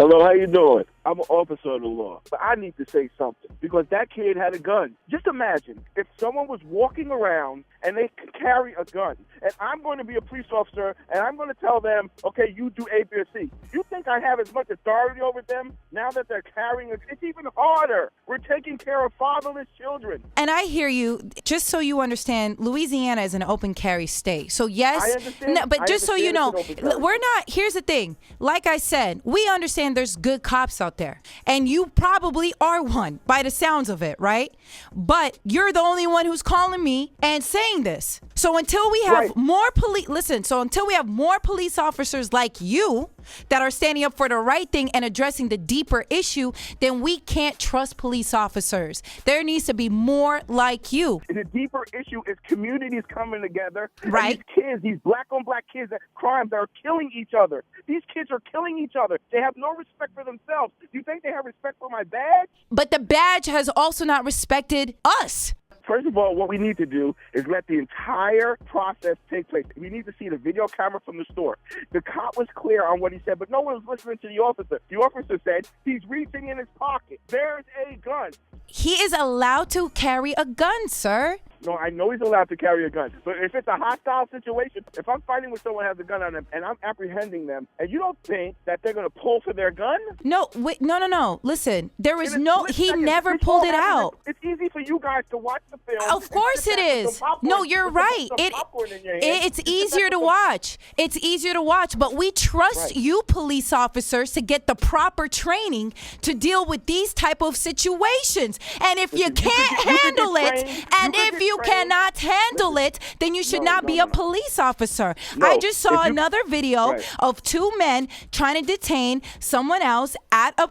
Hello, how you doing? I'm an officer of the law, but I need to say something because that kid had a gun. Just imagine if someone was walking around and they could carry a gun, and I'm going to be a police officer, and I'm going to tell them, okay, you do A, B, or C. You think I have as much authority over them now that they're carrying a... It's even harder. We're taking care of fatherless children. And I hear you. Just so you understand, Louisiana is an open carry state. So yes, I understand. but just so you know, we're not... Here's the thing. Like I said, we understand there's good cops out there. And you probably are one by the sounds of it, right? But you're the only one who's calling me and saying this. So until we have more until we have more police officers like you that are standing up for the right thing and addressing the deeper issue, then we can't trust police officers. There needs to be more like you. The deeper issue is communities coming together. Right. These kids, these black-on-black kids, that crimes are killing each other. These kids are killing each other. They have no respect for themselves. You think they have respect for my badge? But the badge has also not respected us. First of all, what we need to do is let the entire process take place. We need to see the video camera from the store. The cop was clear on what he said, but no one was listening to the officer. The officer said he's reaching in his pocket. There's a gun. He is allowed to carry a gun, sir. No, I know he's allowed to carry a gun. But if it's a hostile situation, if I'm fighting with someone who has a gun on them and I'm apprehending them, and you don't think that they're going to pull for their gun? No, wait, no. Listen, there is he never pulled it out. It's easy for you guys to watch the film. Of course it is. No, you're right. It's easier to watch. It's easier to watch, but we trust you police officers to get the proper training to deal with these type of situations. And if you can't handle it, and if you cannot handle it, then you should not be a police officer. I just saw another video of two men trying to detain someone else at a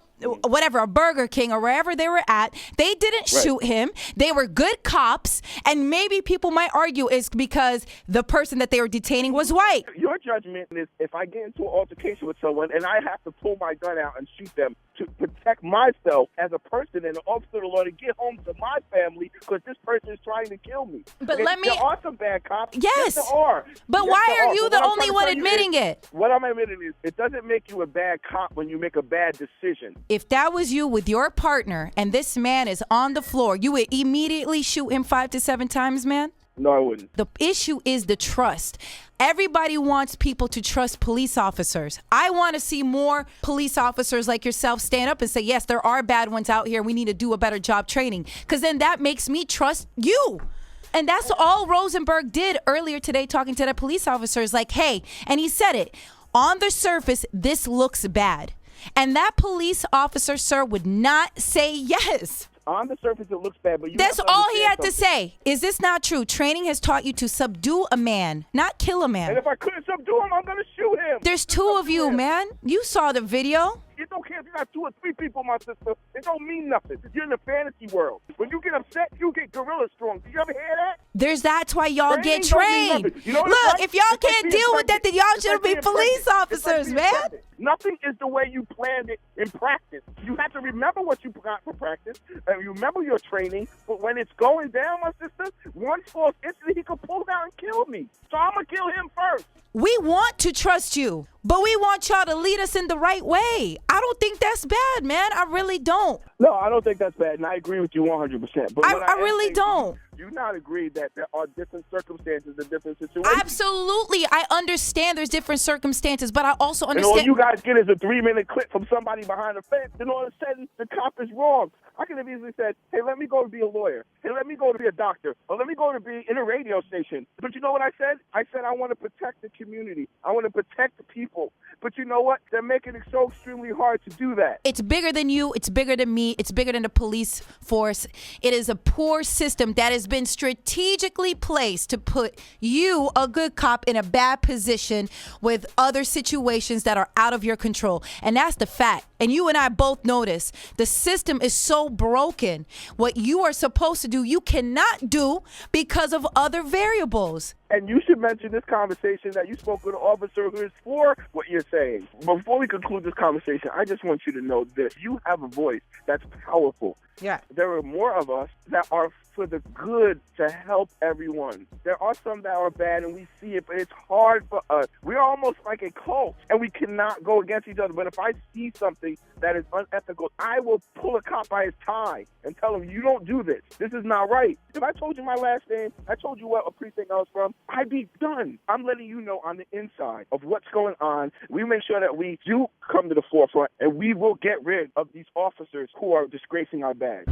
Burger King or wherever they were at. They didn't shoot him. They were good cops, and maybe people might argue it's because the person that they were detaining was white. Your judgment is if I get into an altercation with someone and I have to pull my gun out and shoot them to protect myself as a person and an officer of the law to get home to my family because this person is trying to kill me. But there are some bad cops. Yes. There are. But why are you the only one admitting it? What I'm admitting is it doesn't make you a bad cop when you make a bad decision. If that was you with your partner and this man is on the floor, you would immediately shoot him 5 to 7 times, man? No, I wouldn't. The issue is the trust. Everybody wants people to trust police officers. I want to see more police officers like yourself stand up and say, yes, there are bad ones out here. We need to do a better job training, because then that makes me trust you. And that's all Rosenberg did earlier today, talking to the police officers like, hey, and he said it, on the surface, this looks bad. And that police officer, sir, would not say yes. On the surface, it looks bad, but that's all he had to say. Is this not true? Training has taught you to subdue a man, not kill a man. And if I couldn't subdue him, I'm going to shoot him. There's 2 of you, man. You saw the video. It don't care if you got 2 or 3 people, my sister. It don't mean nothing. You're in the fantasy world. When you get upset, you get gorilla strong. Did you ever hear that? That's why y'all get trained. You know Look, if y'all can't deal with that, then y'all should be police officers, man. Nothing is the way you planned it in practice. You have to remember what you got for practice, and you remember your training, but when it's going down, my sister, one false instant, he could pull down and kill me. So I'm going to kill him first. We want to trust you, but we want y'all to lead us in the right way. I don't think that's bad, man. I really don't. No, I don't think that's bad, and I agree with you 100%. But I really don't. You not agree that there are different circumstances and different situations? Absolutely. I understand there's different circumstances, but I also understand... And all you guys get is a 3-minute clip from somebody behind a fence, and all of a sudden, the cop is wrong. I could have easily said, hey, let me go to be a lawyer. Hey, let me go to be a doctor. Or let me go to be in a radio station. But you know what I said? I said I want to protect the community. I want to protect the people. But you know what? They're making it so extremely hard to do that. It's bigger than you. It's bigger than me. It's bigger than the police force. It is a poor system that has been strategically placed to put you, a good cop, in a bad position with other situations that are out of your control. And that's the fact. And you and I both know this. The system is so broken. What you are supposed to do, you cannot do because of other variables. And you should mention this conversation that you spoke with an officer who is for what you're saying. Before we conclude this conversation, I just want you to know this. You have a voice that's powerful. Yeah. There are more of us that are for the good to help everyone. There are some that are bad, and we see it, but it's hard for us. We're almost like a cult, and we cannot go against each other. But if I see something that is unethical, I will pull a cop by his tie and tell him, you don't do this. This is not right. If I told you my last name, I told you what precinct I was from, I'd be done. I'm letting you know on the inside of what's going on. We make sure that we do come to the forefront, and we will get rid of these officers who are disgracing our badge.